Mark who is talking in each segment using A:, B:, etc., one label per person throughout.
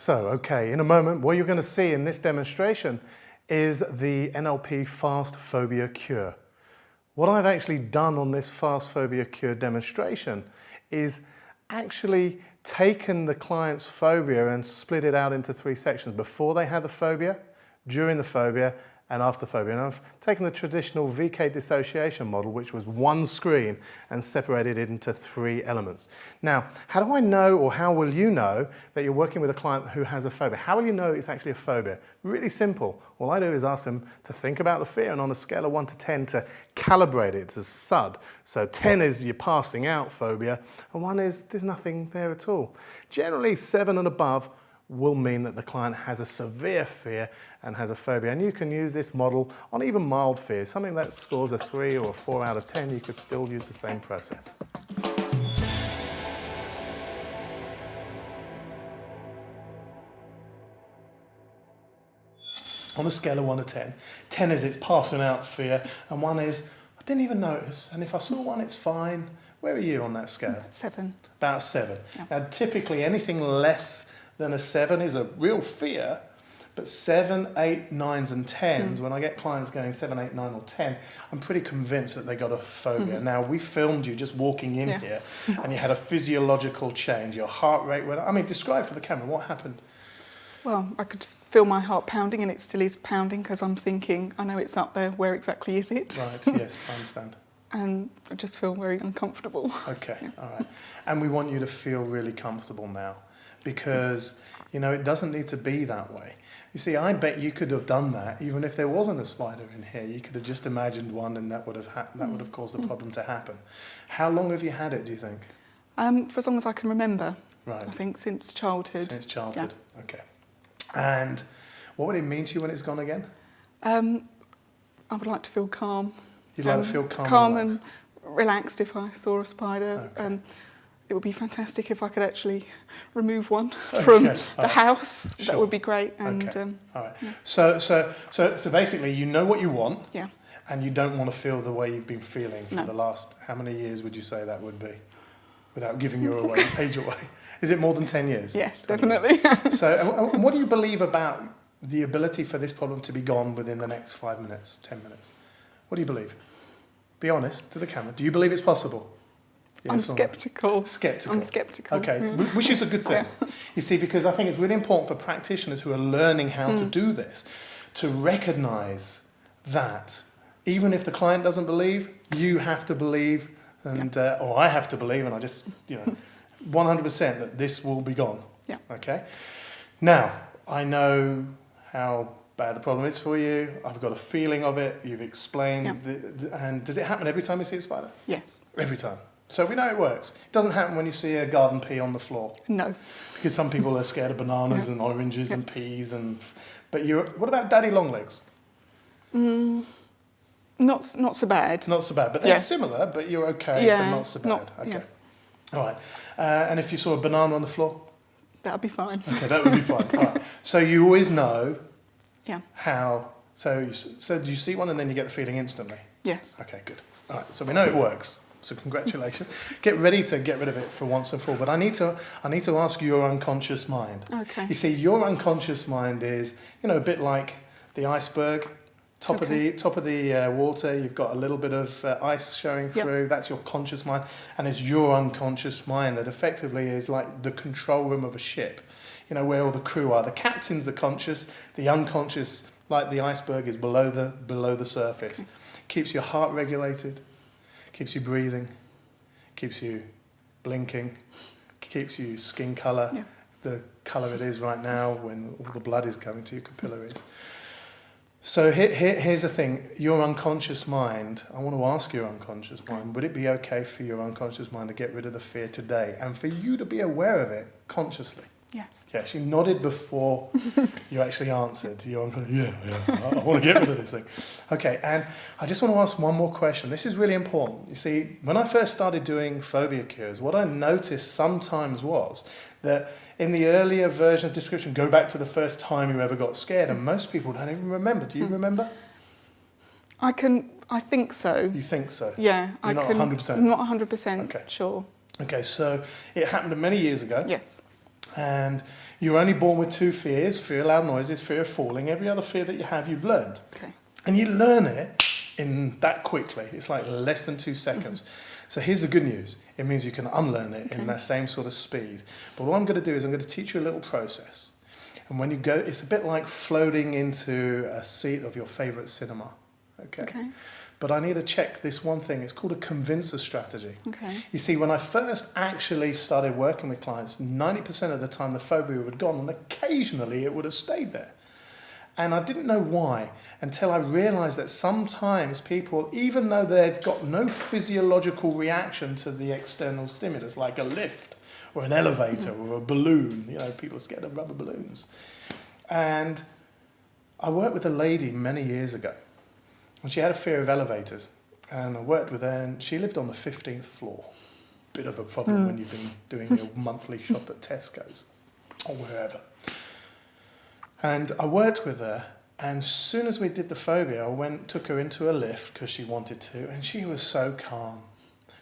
A: So, okay, in a moment, what you're going to see in this demonstration is the NLP fast phobia cure. What I've actually done on this fast phobia cure demonstration is actually taken the client's phobia and split it out into 3 sections: before they had the phobia, during the phobia, and after phobia. And I've taken the traditional VK dissociation model, which was one screen, and separated it into 3 elements. Now, how do I know, or how will you know, that you're working with a client who has a phobia? How will you know it's actually a phobia? Really simple. All I do is ask them to think about the fear, and on a scale of 1 to 10 to calibrate it to SUD. So 10 is you're passing out phobia, and 1 is there's nothing there at all. Generally 7 and above will mean that the client has a severe fear and has a phobia. And you can use this model on even mild fears. Something that scores a 3 or a 4 out of 10, you could still use the same process. On a scale of 1 to 10, 10 is it's passing out fear, and 1 is I didn't even notice, and if I saw 1 it's fine. Where are you on that scale?
B: 7.
A: About 7.
B: Yeah.
A: Now typically anything less than a 7 is a real fear, but 7, 8, 9s and 10s, when I get clients going 7, 8, 9 or 10, I'm pretty convinced that they got a phobia. Now we filmed you just walking in here and you had a physiological change, your heart rate went up. I mean, describe for the camera what happened.
B: Well, I could just feel my heart pounding, and it still is pounding because I'm thinking, I know it's up there, where exactly is it?
A: Right, yes, I understand.
B: And I just feel very uncomfortable.
A: Okay, all right. And we want you to feel really comfortable now, because, you know, it doesn't need to be that way. You see, I bet you could have done that even if there wasn't a spider in here. You could have just imagined one, and that would have caused the problem to happen. How long have you had it, do you think?
B: For as long as I can remember.
A: Right.
B: I think since childhood.
A: Since childhood,
B: Yeah.
A: okay. And what would it mean to you when it's gone again?
B: I would like to feel calm.
A: You'd like to feel calm,
B: calm
A: and
B: and relaxed if I saw a spider.
A: Okay.
B: It would be fantastic if I could actually remove one from the house.
A: Sure.
B: That would be great. And
A: Okay. All right.
B: yeah.
A: So basically, you know what you want,
B: Yeah.
A: and you don't want to feel the way you've been feeling for
B: No.
A: the last, how many years would you say that would be, without giving your away, age away? Is it more than 10 years?
B: Yes,
A: 10 years.
B: definitely.
A: So, and what do you believe about the ability for this problem to be gone within the next 5 minutes, 10 minutes? What do you believe? Be honest to the camera. Do you believe it's possible?
B: I'm
A: Yes or no?
B: sceptical.
A: Sceptical.
B: I'm sceptical.
A: Okay,
B: Yeah.
A: which is a good thing. You see, because I think it's really important for practitioners who are learning how to do this to recognise that even if the client doesn't believe, you have to believe, and or I have to believe, and I just, 100% that this will be gone.
B: Yeah.
A: Okay. Now, I know how bad the problem is for you. I've got a feeling of it. You've explained. And does it happen every time you see a spider?
B: Yes.
A: Every time. So we know it works. It doesn't happen when you see a garden pea on the floor.
B: No.
A: Because some people are scared of bananas and oranges and peas but what about daddy longlegs?
B: Not so bad.
A: Not so bad, but they're similar, but you're okay, but not so bad. Okay. All right. And if you saw a banana on the floor?
B: That'd be fine.
A: Okay, that would be fine. All right. So you always know how, so do you see one and then you get the feeling instantly?
B: Yes.
A: Okay, good. All right, so we know it works. So congratulations. Get ready to get rid of it for once and for all. But I need to ask your unconscious mind.
B: Okay.
A: You see, your unconscious mind is, a bit like the iceberg. Top of the water, you've got a little bit of ice showing through. That's your conscious mind, and it's your unconscious mind that effectively is like the control room of a ship. Where all the crew are. The captain's the conscious, the unconscious, like the iceberg, is below the surface. Okay. Keeps your heart regulated. Keeps you breathing, keeps you blinking, keeps you skin colour, the colour it is right now when all the blood is coming to your capillaries. So here's the thing, your unconscious mind, I want to ask your unconscious mind, would it be okay for your unconscious mind to get rid of the fear today and for you to be aware of it consciously?
B: Yes.
A: You actually nodded before you actually answered. You're I want to get rid of this thing. Okay, and I just want to ask one more question. This is really important. You see, when I first started doing phobia cures, what I noticed sometimes was that in the earlier version of description, go back to the first time you ever got scared, and most people don't even remember. Do you remember?
B: I think so.
A: You think so?
B: Yeah.
A: You're not 100%?
B: I'm not 100% sure.
A: Okay, so it happened many years ago.
B: Yes.
A: And you're only born with two fears: fear of loud noises, fear of falling. Every other fear that you have, you've learned.
B: Okay.
A: And you learn it in that quickly. It's like less than 2 seconds. So here's the good news. It means you can unlearn it in that same sort of speed. But what I'm going to do is I'm going to teach you a little process. And when you go, it's a bit like floating into a seat of your favorite cinema. Okay. But I need to check this one thing. It's called a convincer strategy.
B: Okay.
A: You see, when I first actually started working with clients, 90% of the time the phobia would have gone, and occasionally it would have stayed there. And I didn't know why until I realized that sometimes people, even though they've got no physiological reaction to the external stimulus, like a lift or an elevator or a balloon, you know, people are scared of rubber balloons. And I worked with a lady many years ago, and she had a fear of elevators. And I worked with her, and she lived on the 15th floor. Bit of a problem when you've been doing your monthly shop at Tesco's or wherever. And I worked with her, and as soon as we did the phobia, I took her into a lift because she wanted to, and she was so calm.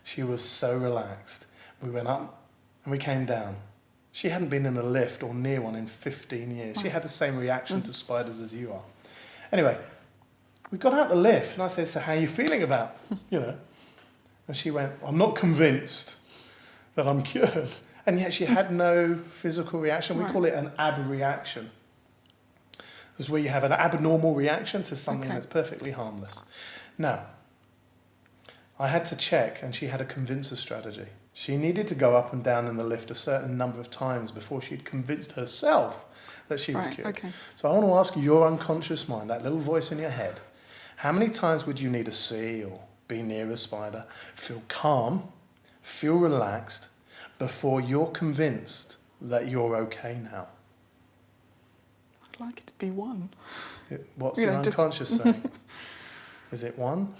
A: She was so relaxed. We went up and we came down. She hadn't been in a lift or near one in 15 years. She had the same reaction to spiders as you are. Anyway, we got out the lift, and I said, so how are you feeling about, you know? And she went, I'm not convinced that I'm cured. And yet she had no physical reaction. We call it an abreaction. It's where you have an abnormal reaction to something that's perfectly harmless. Now, I had to check, and she had a convincer strategy. She needed to go up and down in the lift a certain number of times before she'd convinced herself that she was cured.
B: Okay.
A: So I want to ask your unconscious mind, that little voice in your head, how many times would you need to see or be near a spider, feel calm, feel relaxed, before you're convinced that you're okay now?
B: I'd like it to be one.
A: What's your unconscious saying? Is it one?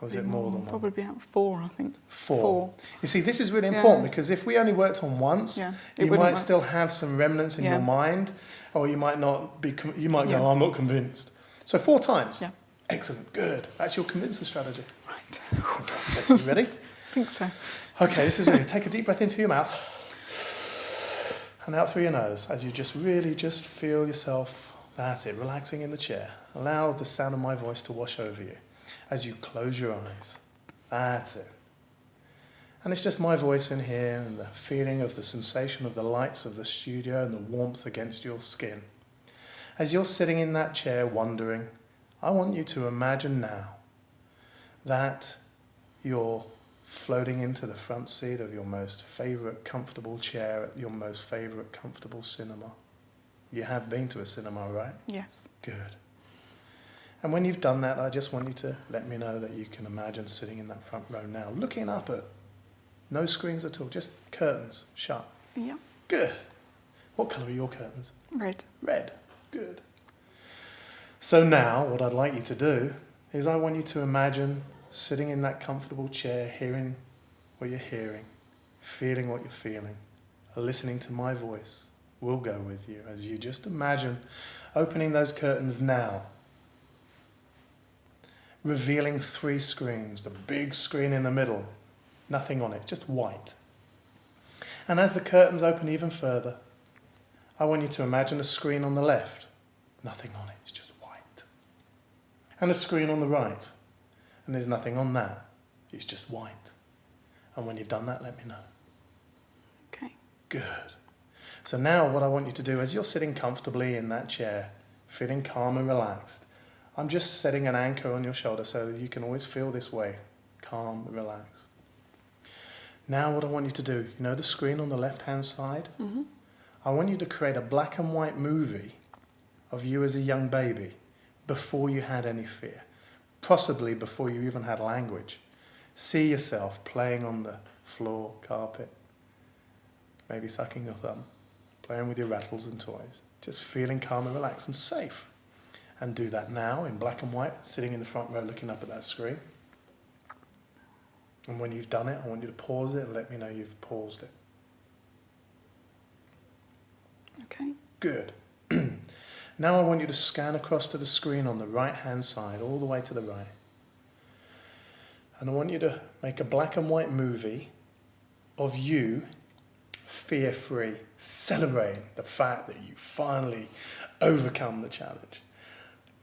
A: Or is it more than one?
B: Probably about 4, I think.
A: 4. You see, this is really important because if we only worked on once, you might still have some remnants in your mind, or you might not be. You might go, I'm not convinced. So 4 times. Yeah. Excellent. Good. That's your convincer strategy.
B: Right.
A: Okay. You ready?
B: I think so.
A: Okay. This is ready. Take a deep breath into your mouth and out through your nose as you just feel yourself. That's it. Relaxing in the chair. Allow the sound of my voice to wash over you as you close your eyes. That's it. And it's just my voice in here and the feeling of the sensation of the lights of the studio and the warmth against your skin. As you're sitting in that chair wondering, I want you to imagine now that you're floating into the front seat of your most favourite comfortable chair at your most favourite comfortable cinema. You have been to a cinema, right?
B: Yes.
A: Good. And when you've done that, I just want you to let me know that you can imagine sitting in that front row now, looking up at no screens at all, just curtains shut.
B: Yeah.
A: Good. What colour are your curtains?
B: Red.
A: Red. Good. So now, what I'd like you to do is I want you to imagine sitting in that comfortable chair, hearing what you're hearing, feeling what you're feeling, listening to my voice. We'll go with you as you just imagine opening those curtains now, revealing 3 screens, the big screen in the middle, nothing on it, just white. And as the curtains open even further, I want you to imagine a screen on the left, nothing on it, it's just white. And a screen on the right, and there's nothing on that, it's just white. And when you've done that, let me know.
B: Okay.
A: Good. So now what I want you to do as you're sitting comfortably in that chair, feeling calm and relaxed, I'm just setting an anchor on your shoulder so that you can always feel this way, calm and relaxed. Now what I want you to do, you know the screen on the left-hand side? Mm-hmm. I want you to create a black and white movie of you as a young baby before you had any fear, possibly before you even had language. See yourself playing on the floor, carpet, maybe sucking your thumb, playing with your rattles and toys, just feeling calm and relaxed and safe. And do that now in black and white, sitting in the front row looking up at that screen. And when you've done it, I want you to pause it and let me know you've paused it.
B: Okay.
A: Good. Now I want you to scan across to the screen on the right-hand side, all the way to the right. And I want you to make a black and white movie of you fear-free, celebrating the fact that you finally overcome the challenge.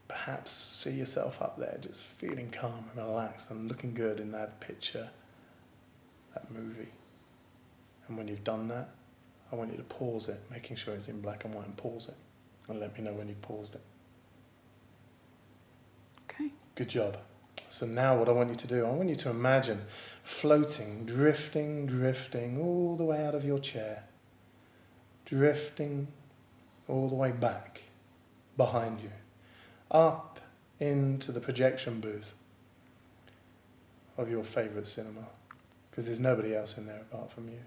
A: Perhaps see yourself up there just feeling calm and relaxed and looking good in that picture, that movie. And when you've done that, I want you to pause it, making sure it's in black and white, and pause it. And let me know when you've paused it.
B: Okay.
A: Good job. So now what I want you to do, I want you to imagine floating, drifting all the way out of your chair. Drifting all the way back, behind you. Up into the projection booth of your favourite cinema. Because there's nobody else in there apart from you.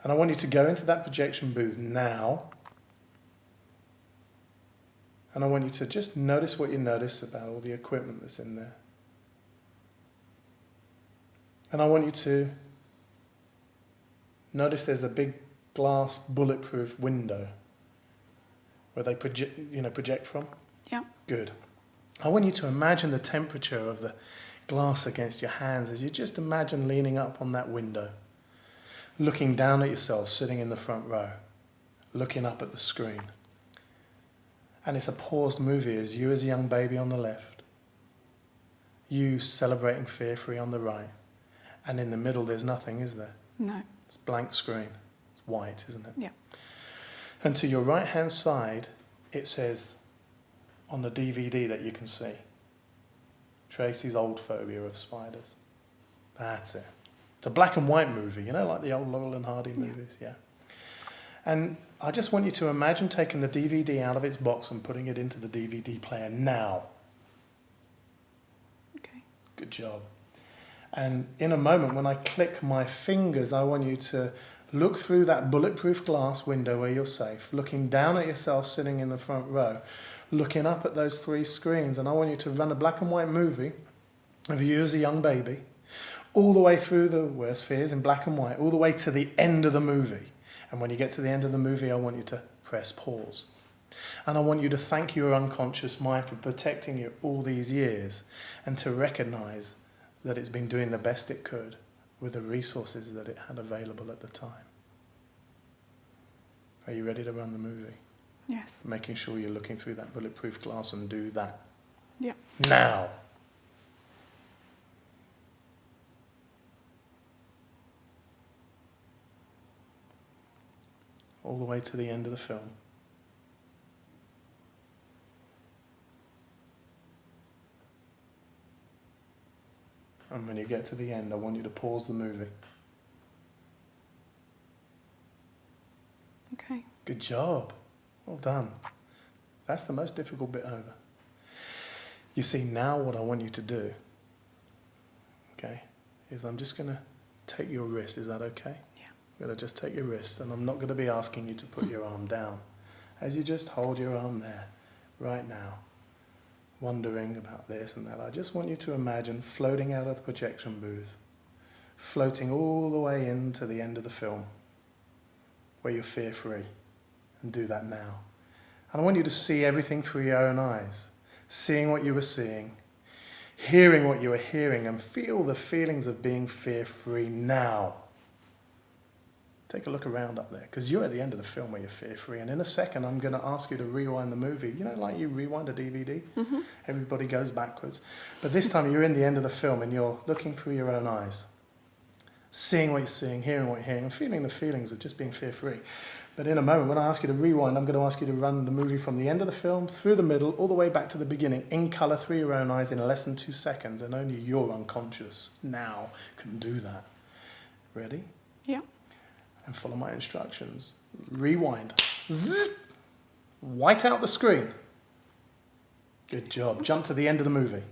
A: And I want you to go into that projection booth now. And I want you to just notice what you notice about all the equipment that's in there. And I want you to notice there's a big glass bulletproof window where they project from.
B: Yeah.
A: Good. I want you to imagine the temperature of the glass against your hands as you just imagine leaning up on that window, looking down at yourself, sitting in the front row, looking up at the screen. And it's a paused movie as you as a young baby on the left, you celebrating fear-free on the right, and in the middle there's nothing, is there?
B: No.
A: It's blank screen. It's white, isn't it?
B: Yeah.
A: And to your right-hand side, it says on the DVD that you can see, Tracy's old phobia of spiders. That's it. It's a black and white movie, you know, like the old Laurel and Hardy movies, yeah. And I just want you to imagine taking the DVD out of its box and putting it into the DVD player now.
B: Okay.
A: Good job. And in a moment, when I click my fingers, I want you to look through that bulletproof glass window where you're safe, looking down at yourself sitting in the front row, looking up at those three screens, and I want you to run a black and white movie of you as a young baby, all the way through the worst fears in black and white, all the way to the end of the movie. And when you get to the end of the movie, I want you to press pause. And I want you to thank your unconscious mind for protecting you all these years, and to recognize that it's been doing the best it could with the resources that it had available at the time. Are you ready to run the movie?
B: Yes.
A: Making sure you're looking through that bulletproof glass, and do that.
B: Yeah.
A: Now. All the way to the end of the film. And when you get to the end, I want you to pause the movie.
B: Okay.
A: Good job. Well done. That's the most difficult bit over. You see, now what I want you to do, okay, is I'm just going to take your wrist. Is that okay?
B: Yeah.
A: I'm going to just take your wrist, and I'm not going to be asking you to put your arm down. As you just hold your arm there, right now, wondering about this and that, I just want you to imagine floating out of the projection booth, floating all the way into the end of the film, where you're fear-free, and do that now. And I want you to see everything through your own eyes, seeing what you were seeing, hearing what you were hearing, and feel the feelings of being fear-free now. Take a look around up there, because you're at the end of the film where you're fear-free. And in a second, I'm going to ask you to rewind the movie. You know, like you rewind a DVD?
B: Mm-hmm.
A: Everybody goes backwards. But this time, you're in the end of the film, and you're looking through your own eyes, seeing what you're seeing, hearing what you're hearing, and feeling the feelings of just being fear-free. But in a moment, when I ask you to rewind, I'm going to ask you to run the movie from the end of the film, through the middle, all the way back to the beginning, in colour, through your own eyes, in less than 2 seconds. And only your unconscious now can do that. Ready?
B: Yeah.
A: And follow my instructions. Rewind. Zzz. White out the screen. Good job. Jump to the end of the movie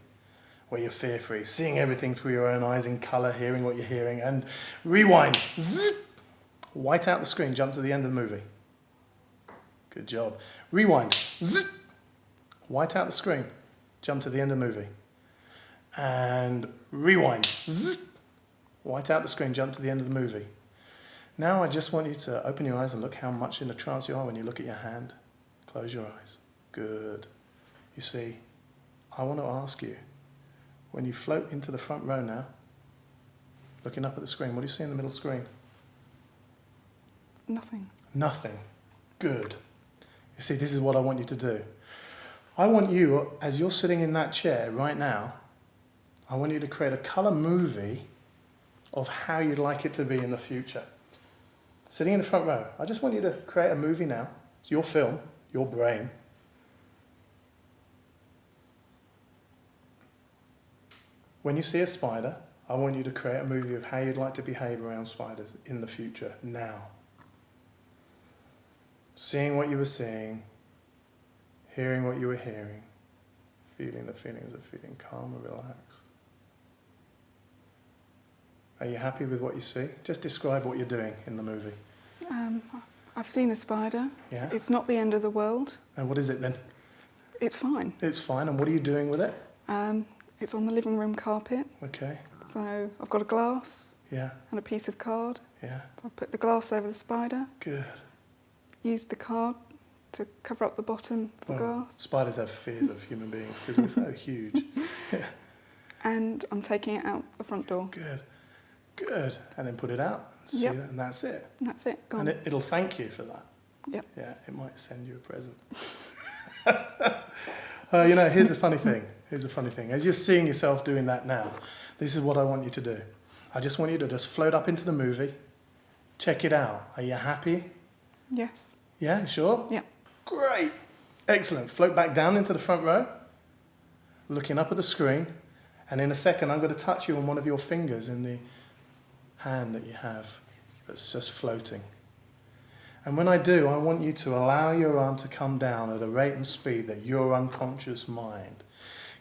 A: where you're fear-free, seeing everything through your own eyes in colour, hearing what you're hearing, and rewind. Zzz. White out the screen. Jump to the end of the movie. Good job. Rewind. Zzz. White out the screen. Jump to the end of the movie. And rewind. Zzz. White out the screen. Jump to the end of the movie. Now I just want you to open your eyes and look how much in a trance you are when you look at your hand. Close your eyes. Good. You see, I want to ask you, when you float into the front row now, looking up at the screen, what do you see in the middle screen?
B: Nothing.
A: Nothing. Good. You see, this is what I want you to do. I want you, as you're sitting in that chair right now, I want you to create a colour movie of how you'd like it to be in the future. Sitting in the front row, I just want you to create a movie now. It's your film, your brain. When you see a spider, I want you to create a movie of how you'd like to behave around spiders in the future, now. Seeing what you were seeing, hearing what you were hearing, feeling the feelings of feeling calm and relaxed. Are you happy with what you see? Just describe what you're doing in the movie.
B: I've seen a spider.
A: Yeah?
B: It's not the end of the world.
A: And what is it then?
B: It's fine.
A: It's fine. And what are you doing with it?
B: It's on the living room carpet.
A: Okay.
B: So I've got a glass
A: Yeah.
B: and a piece of card.
A: Yeah.
B: I've put the glass over the spider,
A: Good.
B: used the card to cover up the bottom of the glass.
A: Spiders have fears of human beings because we're so huge.
B: And I'm taking it out the front door.
A: Good. Good. And then put it out. See
B: Yep.
A: that, and that's it.
B: And that's it, gone.
A: And it'll thank you for that.
B: Yep.
A: Yeah, it might send you a present. Here's the funny thing. Here's the funny thing. As you're seeing yourself doing that now, this is what I want you to do. I just want you to just float up into the movie. Check it out. Are you happy?
B: Yes.
A: Yeah, sure?
B: Yeah.
A: Great. Excellent. Float back down into the front row, looking up at the screen. And in a second, I'm going to touch you on one of your fingers in the hand that you have that's just floating. And when I do, I want you to allow your arm to come down at a rate and speed that your unconscious mind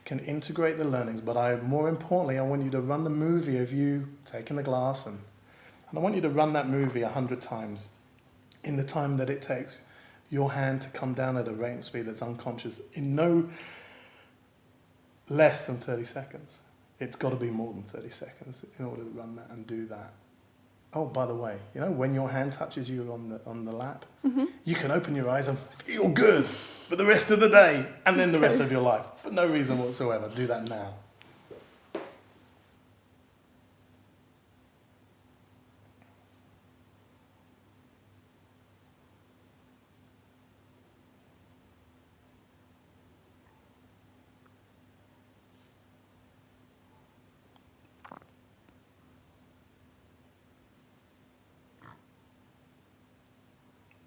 A: can integrate the learnings. But more importantly, I want you to run the movie of you taking the glass and I want you to run that movie 100 times in the time that it takes your hand to come down at a rate and speed that's unconscious in no less than 30 seconds. It's got to be more than 30 seconds in order to run that and do that. Oh, by the way, when your hand touches you on the lap, you can open your eyes and feel good for the rest of the day and then the rest of your life for no reason whatsoever. Do that now.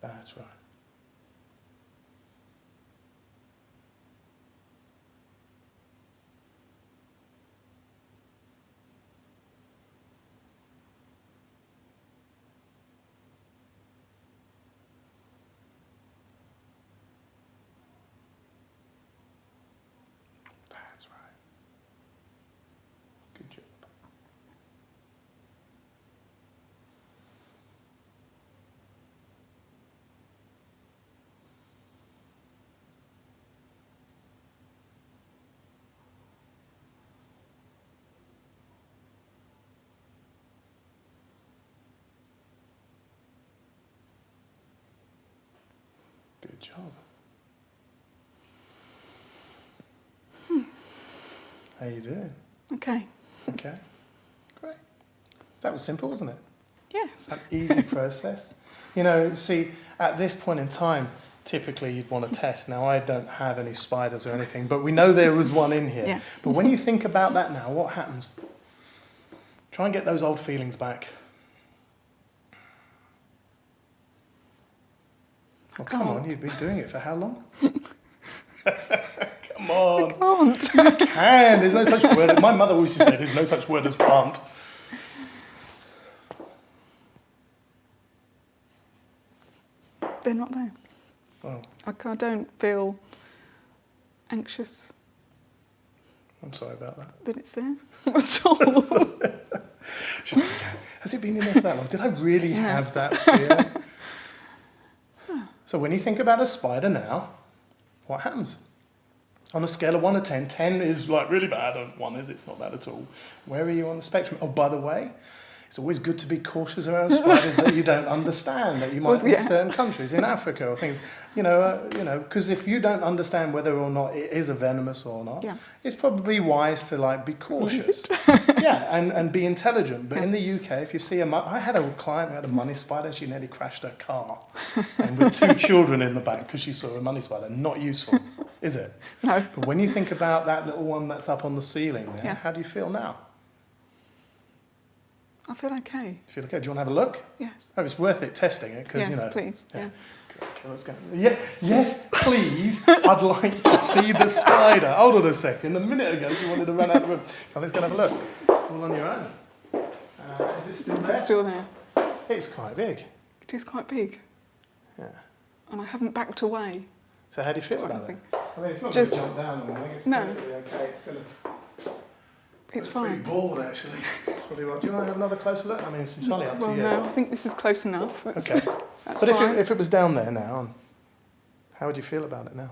A: That's right. That's right. Good job. Good job. How you doing?
B: Okay.
A: Okay. Great. That was simple, wasn't it?
B: Yes.
A: An easy process. See, at this point in time, typically you'd want to test. Now, I don't have any spiders or anything, but we know there was one in here.
B: Yeah.
A: But when you think about that now, what happens? Try and get those old feelings back. Oh, come on, you've been doing it for how long? Come on.
B: I can't.
A: You can. There's no such word. My mother always used to say there's no such word as can't.
B: They're not there.
A: Oh,
B: I don't feel anxious
A: I'm sorry about that.
B: that it's there at all.
A: Has it been in there for that long? Did I really have that fear? So when you think about a spider now, what happens? On a scale of 1 to 10, 10 is like really bad, and 1 is it's not bad at all. Where are you on the spectrum? Oh, by the way, It's always good to be cautious around spiders that you don't understand, that you might in certain countries, in Africa or things. Because if you don't understand whether or not it is a venomous or not, it's probably wise to like be cautious. and be intelligent. But in the UK, if you see I had a client who had a money spider, she nearly crashed her car. And with 2 children in the back because she saw a money spider. Not useful, is it?
B: No.
A: But when you think about that little one that's up on the ceiling there, how do you feel now?
B: I feel okay.
A: You feel okay? Do you want to have a look?
B: Yes.
A: Oh, it's worth it testing it because
B: yes, please.
A: Okay, let's go. Yes, please. I'd like to see the spider. Hold on a second. A minute ago, she wanted to run out of the room. Now, let's go and have a look. All on your own. Is it still there?
B: It's still there.
A: It's quite big.
B: It is quite big.
A: Yeah.
B: And I haven't backed away.
A: So how do you feel about it? I mean, it's not
B: Just,
A: going to jump down or anything. It's
B: no.
A: perfectly okay. It's going to.
B: It's fine.
A: Pretty bored, actually. It's probably right. Do you want to have another closer look? I mean, it's entirely up to you.
B: Well, no, I think this is close enough. That's,
A: okay.
B: that's
A: But
B: fine.
A: if it was down there now, how would you feel about it now?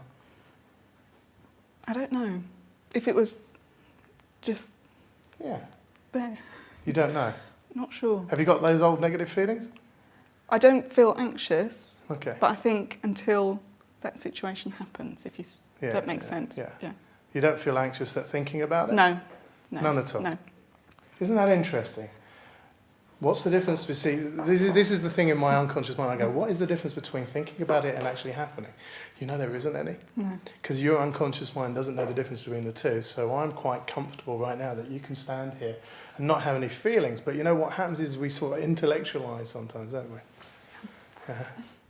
B: I don't know. If it was just there.
A: You don't know?
B: Not sure.
A: Have you got those old negative feelings?
B: I don't feel anxious.
A: Okay.
B: But I think until that situation happens, if that makes sense.
A: Yeah. You don't feel anxious at thinking about it?
B: No.
A: None at all?
B: No.
A: Isn't that interesting? What's the difference between... This is the thing in my unconscious mind. I go, what is the difference between thinking about it and actually happening? You know there isn't any.
B: No.
A: Because your unconscious mind doesn't know the difference between the two. So I'm quite comfortable right now that you can stand here and not have any feelings. But you know what happens is we sort of intellectualise sometimes, don't we?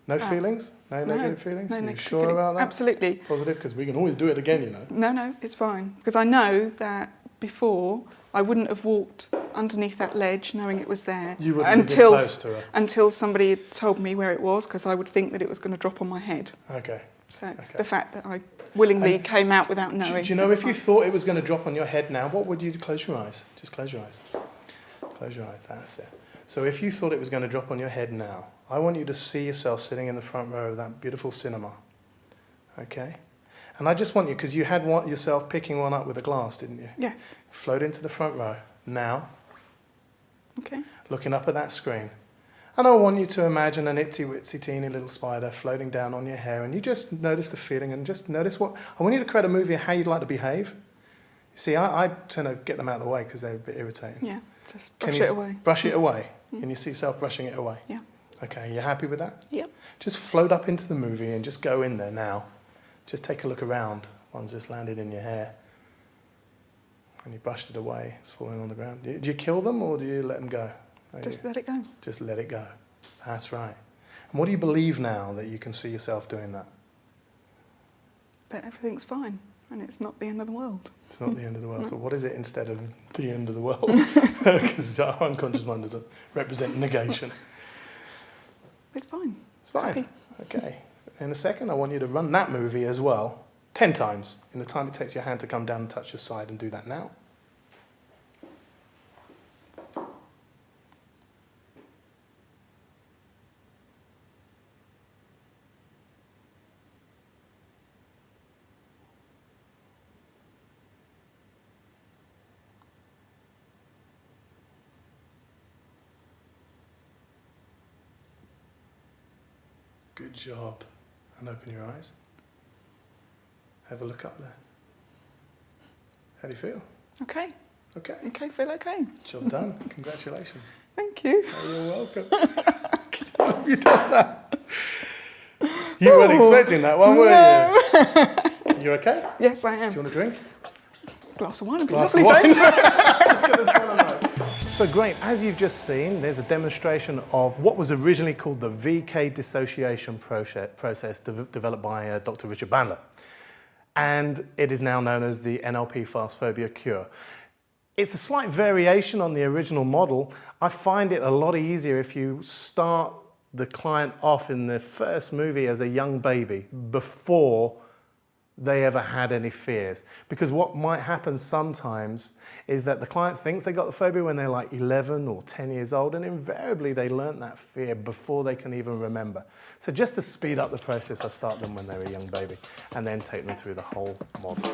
A: No feelings? No negative feelings?
B: No
A: Are you
B: negative
A: sure
B: feeling.
A: about that?
B: Absolutely.
A: Positive? Because we can always do it again, you know.
B: No, it's fine. Because I know that before I wouldn't have walked underneath that ledge knowing it was there
A: You wouldn't be close to her.
B: Until somebody had told me where it was, because I would think that it was going to drop on my head.
A: Okay.
B: So the fact that I willingly came out without knowing.
A: Do you know if you thought it was going to drop on your head now, what would you do? Close your eyes. Just close your eyes. Close your eyes. That's it. So if you thought it was going to drop on your head now, I want you to see yourself sitting in the front row of that beautiful cinema. Okay? And I just want you, because you had yourself picking one up with a glass, didn't you?
B: Yes.
A: Float into the front row. Now.
B: Okay.
A: Looking up at that screen. And I want you to imagine an itsy-witsy teeny little spider floating down on your hair, and you just notice the feeling and just notice what... I want you to create a movie of how you'd like to behave. You see, I tend to get them out of the way because they're a bit irritating.
B: Yeah, just brush it away.
A: Brush it away. Can you see yourself brushing it away?
B: Yeah.
A: Okay, you happy with that?
B: Yep.
A: Just float up into the movie and just go in there now. Just take a look around. One's just landed in your hair. And you brushed it away. It's falling on the ground. Do you kill them or do you let them go?
B: Just let it go.
A: Just let it go. That's right. And what do you believe now that you can see yourself doing that?
B: That everything's fine and it's not the end of the world.
A: It's not the end of the world. No. So what is it instead of the end of the world? Because our unconscious mind doesn't represent negation.
B: It's fine.
A: It's fine.
B: Happy.
A: Okay. In a second, I want you to run that movie as well, 10 times, in the time it takes your hand to come down and touch your side, and do that now. Good job. And open your eyes. Have a look up there. How do you feel?
B: Okay.
A: Okay.
B: Okay, feel okay.
A: Job done. Congratulations.
B: Thank you.
A: Oh, you're welcome. You done that. You weren't expecting that one, were you? You okay?
B: Yes, I am.
A: Do you want a drink?
B: Glass of wine would be
A: Glass
B: lovely,
A: of wine.
B: thanks.
A: So great, as you've just seen, there's a demonstration of what was originally called the VK dissociation process developed by Dr. Richard Bandler. And it is now known as the NLP fast phobia cure. It's a slight variation on the original model. I find it a lot easier if you start the client off in the first movie as a young baby before they ever had any fears. Because what might happen sometimes is that the client thinks they got the phobia when they're like 11 or 10 years old, and invariably they learnt that fear before they can even remember. So just to speed up the process, I start them when they're a young baby and then take them through the whole model.